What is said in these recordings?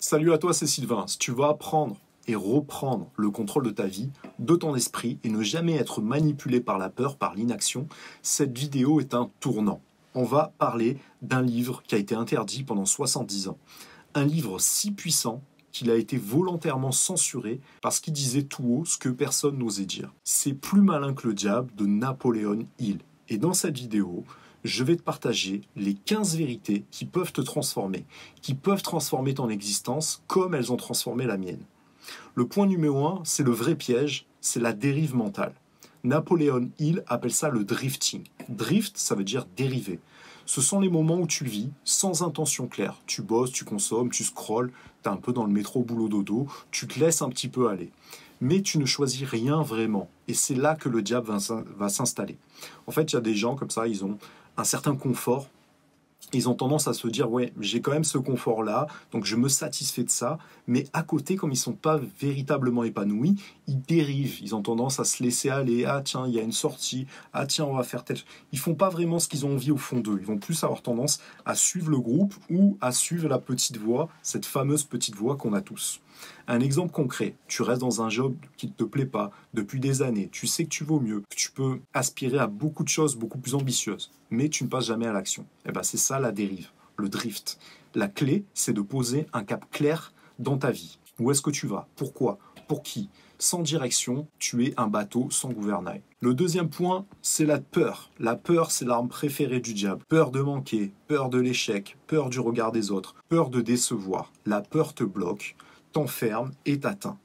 Salut à toi, c'est Sylvain. Si tu veux apprendre et reprendre le contrôle de ta vie, de ton esprit et ne jamais être manipulé par la peur, par l'inaction, cette vidéo est un tournant. On va parler d'un livre qui a été interdit pendant 70 ans. Un livre si puissant qu'il a été volontairement censuré parce qu'il disait tout haut ce que personne n'osait dire. C'est Plus malin que le diable de Napoléon Hill. Et dans cette vidéo, je vais te partager les 15 vérités qui peuvent te transformer, qui peuvent transformer ton existence comme elles ont transformé la mienne. Le point numéro 1, c'est le vrai piège, c'est la dérive mentale. Napoléon Hill appelle ça le drifting. Drift, ça veut dire dériver. Ce sont les moments où tu vis sans intention claire. Tu bosses, tu consommes, tu scrolles, tu es un peu dans le métro boulot dodo, tu te laisses un petit peu aller. Mais tu ne choisis rien vraiment. Et c'est là que le diable va s'installer. En fait, il y a des gens comme ça, ils ont un certain confort. Ils ont tendance à se dire, ouais, j'ai quand même ce confort-là, donc je me satisfais de ça, mais à côté, comme ils ne sont pas véritablement épanouis, ils dérivent, ils ont tendance à se laisser aller, ah tiens, il y a une sortie, ah tiens, on va faire tel... Ils ne font pas vraiment ce qu'ils ont envie au fond d'eux, ils vont plus avoir tendance à suivre le groupe ou à suivre la petite voix, cette fameuse petite voix qu'on a tous. Un exemple concret, tu restes dans un job qui ne te plaît pas depuis des années, tu sais que tu vaux mieux, que tu peux aspirer à beaucoup de choses beaucoup plus ambitieuses, mais tu ne passes jamais à l'action. Et ben c'est ça la dérive, le drift. La clé, c'est de poser un cap clair dans ta vie. Où est-ce que tu vas? Pourquoi? Pour qui? Sans direction, tu es un bateau sans gouvernail. Le deuxième point, c'est la peur. La peur, c'est l'arme préférée du diable. Peur de manquer, peur de l'échec, peur du regard des autres, peur de décevoir. La peur te bloque, t'enferme et t'atteint.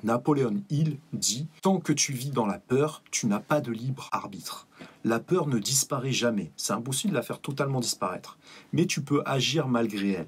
Napoléon Hill dit « Tant que tu vis dans la peur, tu n'as pas de libre arbitre. La peur ne disparaît jamais. C'est impossible de la faire totalement disparaître. Mais tu peux agir malgré elle.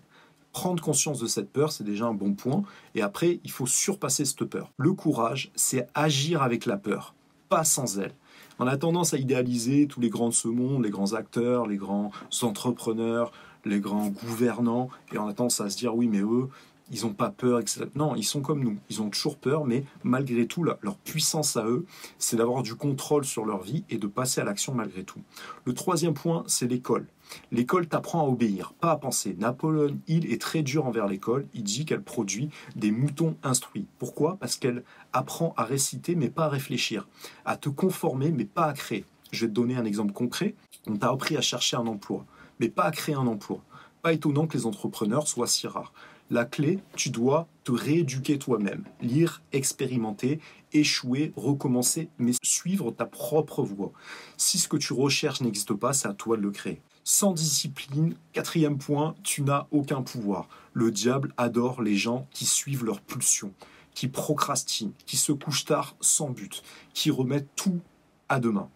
Prendre conscience de cette peur, c'est déjà un bon point. Et après, il faut surpasser cette peur. Le courage, c'est agir avec la peur, pas sans elle. On a tendance à idéaliser tous les grands de ce monde, les grands acteurs, les grands entrepreneurs, les grands gouvernants. Et on a tendance à se dire « Oui, mais eux... » ils n'ont pas peur, etc. Non, ils sont comme nous. Ils ont toujours peur, mais malgré tout, leur puissance à eux, c'est d'avoir du contrôle sur leur vie et de passer à l'action malgré tout. Le troisième point, c'est l'école. L'école t'apprend à obéir, pas à penser. Napoléon Hill est très dur envers l'école. Il dit qu'elle produit des moutons instruits. Pourquoi? Parce qu'elle apprend à réciter, mais pas à réfléchir. À te conformer, mais pas à créer. Je vais te donner un exemple concret. On t'a appris à chercher un emploi, mais pas à créer un emploi. Pas étonnant que les entrepreneurs soient si rares. La clé, tu dois te rééduquer toi-même, lire, expérimenter, échouer, recommencer, mais suivre ta propre voie. Si ce que tu recherches n'existe pas, c'est à toi de le créer. Sans discipline, quatrième point, tu n'as aucun pouvoir. Le diable adore les gens qui suivent leurs pulsions, qui procrastinent, qui se couchent tard sans but, qui remettent tout à demain.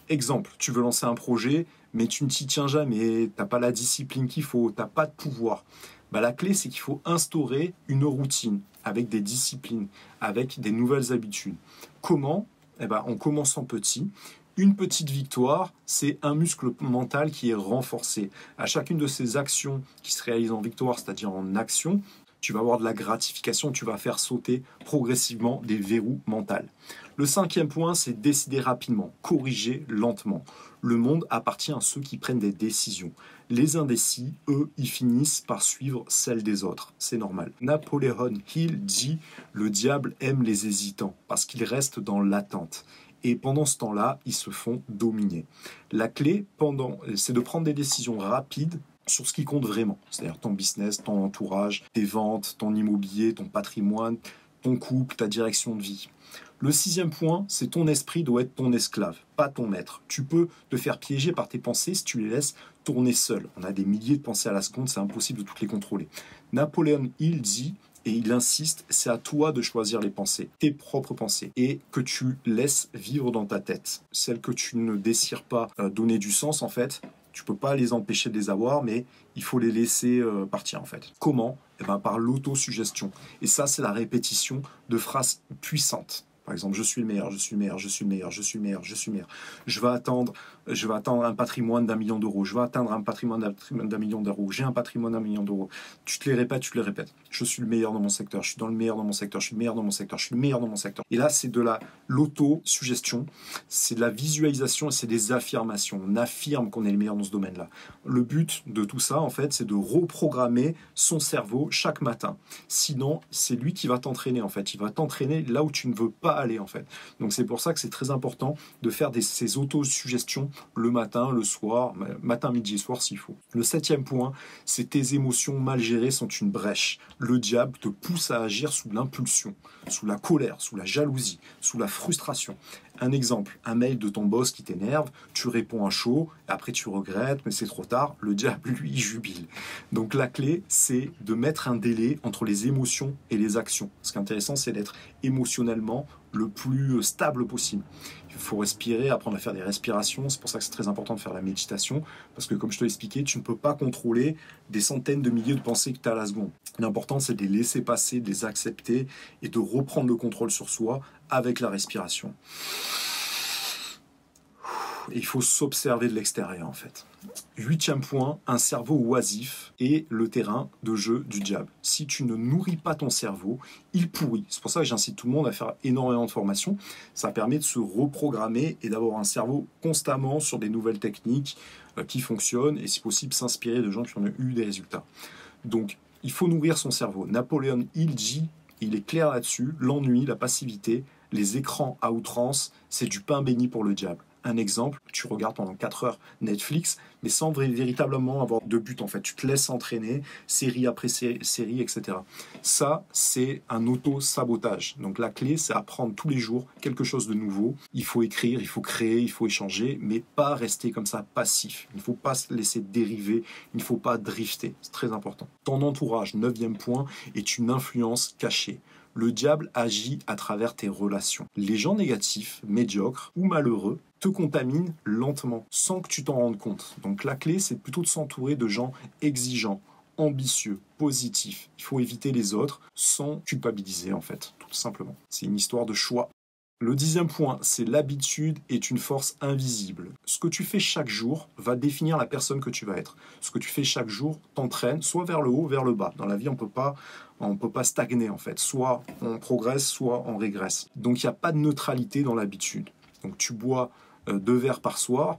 Exemple, tu veux lancer un projet, mais tu ne t'y tiens jamais, tu n'as pas la discipline qu'il faut, tu n'as pas de pouvoir. La clé, c'est qu'il faut instaurer une routine avec des disciplines, avec des nouvelles habitudes. Comment? En commençant petit. Une petite victoire, c'est un muscle mental qui est renforcé. À chacune de ces actions qui se réalisent en victoire, c'est-à-dire en action, tu vas avoir de la gratification, tu vas faire sauter progressivement des verrous mentaux. Le cinquième point, c'est décider rapidement, corriger lentement. Le monde appartient à ceux qui prennent des décisions. Les indécis, eux, ils finissent par suivre celles des autres. C'est normal. Napoléon Hill dit « Le diable aime les hésitants parce qu'ils restent dans l'attente. » Et pendant ce temps-là, ils se font dominer. La clé, c'est de prendre des décisions rapides sur ce qui compte vraiment, c'est-à-dire ton business, ton entourage, tes ventes, ton immobilier, ton patrimoine, ton couple, ta direction de vie. Le sixième point, c'est ton esprit doit être ton esclave, pas ton maître. Tu peux te faire piéger par tes pensées si tu les laisses tourner seul. On a des milliers de pensées à la seconde, c'est impossible de toutes les contrôler. Napoléon Hill dit, et il insiste, c'est à toi de choisir les pensées, tes propres pensées, et que tu laisses vivre dans ta tête. Celles que tu ne désires pas donner du sens, en fait, tu ne peux pas les empêcher de les avoir, mais il faut les laisser partir, en fait. Comment? Par l'autosuggestion. Et ça, c'est la répétition de phrases puissantes. Par exemple, je suis le meilleur, je suis le meilleur, je suis le meilleur, je suis le meilleur, je suis le meilleur. Je vais atteindre un patrimoine d'1 million d'euros. Je vais atteindre un patrimoine d'un million d'euros. J'ai un patrimoine d'1 million d'euros. Tu te les répètes, tu te les répètes. Je suis le meilleur dans mon secteur, je suis dans le meilleur dans mon secteur, je suis le meilleur dans mon secteur, je suis le meilleur dans mon secteur. Et là, c'est de l'auto-suggestion, c'est de la visualisation et c'est des affirmations. On affirme qu'on est le meilleur dans ce domaine-là. Le but de tout ça, en fait, c'est de reprogrammer son cerveau chaque matin. Sinon, c'est lui qui va t'entraîner, en fait. Il va t'entraîner là où tu ne veux pas aller, en fait. Donc, c'est pour ça que c'est très important de faire ces auto-suggestions le matin, le soir, matin, midi et soir s'il faut. Le 7e point, c'est tes émotions mal gérées sont une brèche. Le diable te pousse à agir sous l'impulsion, sous la colère, sous la jalousie, sous la frustration. Un exemple, un mail de ton boss qui t'énerve, tu réponds à chaud, après tu regrettes, mais c'est trop tard, le diable, lui, jubile. Donc la clé, c'est de mettre un délai entre les émotions et les actions. Ce qui est intéressant, c'est d'être émotionnellement le plus stable possible. Il faut respirer, apprendre à faire des respirations, c'est pour ça que c'est très important de faire la méditation, parce que comme je te l'ai expliqué, tu ne peux pas contrôler des centaines de milliers de pensées que tu as à la seconde. L'important, c'est de les laisser passer, de les accepter et de reprendre le contrôle sur soi avec la respiration. Et il faut s'observer de l'extérieur en fait. 8e point, un cerveau oisif est le terrain de jeu du diable. Si tu ne nourris pas ton cerveau, il pourrit. C'est pour ça que j'incite tout le monde à faire énormément de formations. Ça permet de se reprogrammer et d'avoir un cerveau constamment sur des nouvelles techniques qui fonctionnent et si possible s'inspirer de gens qui ont eu des résultats. Donc il faut nourrir son cerveau. Napoléon Hill dit, il est clair là-dessus, l'ennui, la passivité, les écrans à outrance, c'est du pain béni pour le diable. Un exemple, tu regardes pendant 4 heures Netflix, mais sans véritablement avoir de but en fait. Tu te laisses entraîner, série après série, etc. Ça, c'est un auto-sabotage. Donc la clé, c'est apprendre tous les jours quelque chose de nouveau. Il faut écrire, il faut créer, il faut échanger, mais pas rester comme ça passif. Il ne faut pas se laisser dériver, il ne faut pas drifter. C'est très important. Ton entourage, 9e point, est une influence cachée. Le diable agit à travers tes relations. Les gens négatifs, médiocres ou malheureux te contaminent lentement, sans que tu t'en rendes compte. Donc la clé, c'est plutôt de s'entourer de gens exigeants, ambitieux, positifs. Il faut éviter les autres sans culpabiliser, en fait, tout simplement. C'est une histoire de choix. Le 10e point, c'est l'habitude est une force invisible. Ce que tu fais chaque jour va définir la personne que tu vas être. Ce que tu fais chaque jour t'entraîne soit vers le haut, vers le bas. Dans la vie, on peut pas stagner en fait. Soit on progresse, soit on régresse. Donc il n'y a pas de neutralité dans l'habitude. Donc tu bois 2 verres par soir,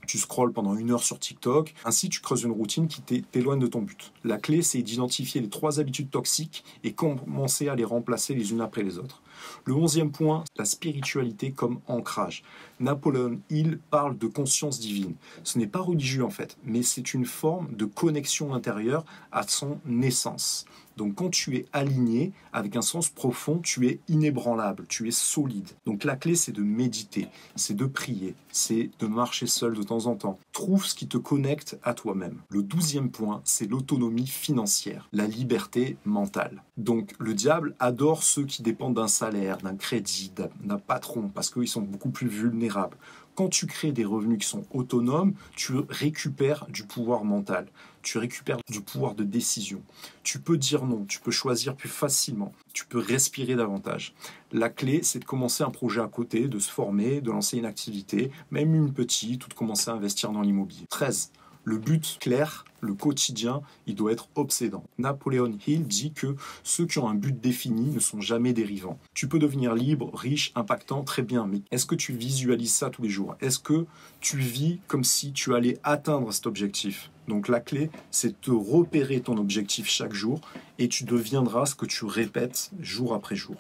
tu scrolles pendant 1 heure sur TikTok, ainsi tu creuses une routine qui t'éloigne de ton but. La clé, c'est d'identifier les 3 habitudes toxiques et commencer à les remplacer les unes après les autres. Le 11e point, la spiritualité comme ancrage. Napoléon Hill parle de conscience divine. Ce n'est pas religieux en fait, mais c'est une forme de connexion intérieure à son essence. Donc quand tu es aligné avec un sens profond, tu es inébranlable, tu es solide. Donc la clé, c'est de méditer, c'est de prier, c'est de marcher seul de temps en temps. Trouve ce qui te connecte à toi-même. Le 12e point, c'est l'autonomie financière, la liberté mentale. Donc le diable adore ceux qui dépendent d'un salaire, d'un crédit, d'un patron, parce qu'ils sont beaucoup plus vulnérables. Quand tu crées des revenus qui sont autonomes, tu récupères du pouvoir mental, tu récupères du pouvoir de décision. Tu peux dire non, tu peux choisir plus facilement, tu peux respirer davantage. La clé, c'est de commencer un projet à côté, de se former, de lancer une activité, même une petite, ou de commencer à investir dans l'immobilier. 13. Le but clair, le quotidien, il doit être obsédant. Napoléon Hill dit que ceux qui ont un but défini ne sont jamais dérivants. Tu peux devenir libre, riche, impactant, très bien, mais est-ce que tu visualises ça tous les jours? Est-ce que tu vis comme si tu allais atteindre cet objectif? Donc la clé, c'est de repérer ton objectif chaque jour et tu deviendras ce que tu répètes jour après jour.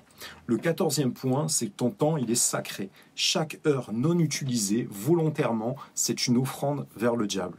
Le 14e point, c'est que ton temps, il est sacré. Chaque heure non utilisée, volontairement, c'est une offrande vers le diable.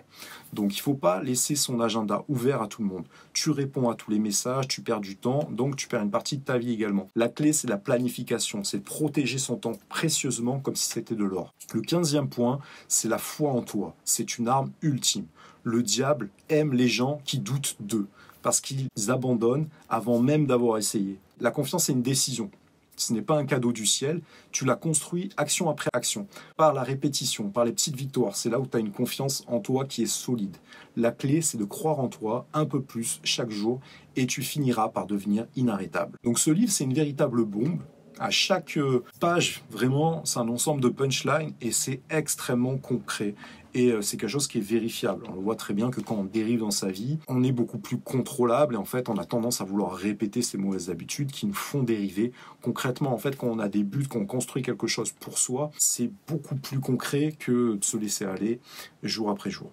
Donc il ne faut pas laisser son agenda ouvert à tout le monde. Tu réponds à tous les messages, tu perds du temps, donc tu perds une partie de ta vie également. La clé, c'est la planification, c'est de protéger son temps précieusement comme si c'était de l'or. Le 15e point, c'est la foi en toi. C'est une arme ultime. Le diable aime les gens qui doutent d'eux, parce qu'ils abandonnent avant même d'avoir essayé. La confiance, c'est une décision. Ce n'est pas un cadeau du ciel, tu l'as construit action après action, par la répétition, par les petites victoires. C'est là où tu as une confiance en toi qui est solide. La clé, c'est de croire en toi un peu plus chaque jour et tu finiras par devenir inarrêtable. Donc ce livre, c'est une véritable bombe À chaque page, vraiment, c'est un ensemble de punchlines et c'est extrêmement concret. Et c'est quelque chose qui est vérifiable. On voit très bien que quand on dérive dans sa vie, on est beaucoup plus contrôlable et en fait, on a tendance à vouloir répéter ces mauvaises habitudes qui nous font dériver. Concrètement, en fait, quand on a des buts, quand on construit quelque chose pour soi, c'est beaucoup plus concret que de se laisser aller jour après jour.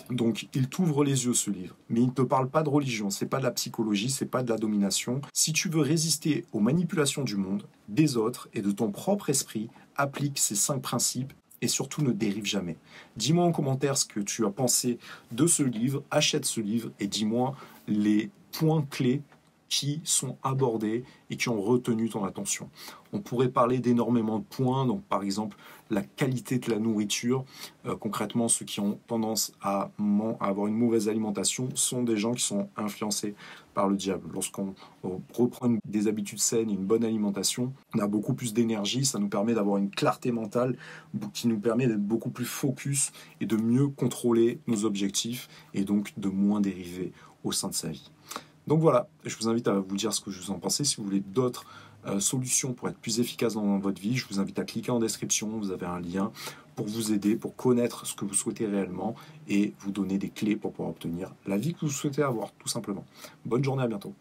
Donc, il t'ouvre les yeux, ce livre. Mais il ne te parle pas de religion, c'est pas de la psychologie, c'est pas de la domination. Si tu veux résister aux manipulations du monde, des autres et de ton propre esprit, applique ces 5 principes et surtout ne dérive jamais. Dis-moi en commentaire ce que tu as pensé de ce livre, achète ce livre et dis-moi les points clés qui sont abordés et qui ont retenu ton attention. On pourrait parler d'énormément de points, donc par exemple la qualité de la nourriture. Concrètement, ceux qui ont tendance à avoir une mauvaise alimentation sont des gens qui sont influencés par le diable. Lorsqu'on reprend des habitudes saines et une bonne alimentation, on a beaucoup plus d'énergie, ça nous permet d'avoir une clarté mentale qui nous permet d'être beaucoup plus focus et de mieux contrôler nos objectifs et donc de moins dériver au sein de sa vie. Donc voilà, je vous invite à vous dire ce que vous en pensez. Si vous voulez d'autres solutions pour être plus efficace dans votre vie, je vous invite à cliquer en description, vous avez un lien pour vous aider, pour connaître ce que vous souhaitez réellement et vous donner des clés pour pouvoir obtenir la vie que vous souhaitez avoir, tout simplement. Bonne journée, à bientôt.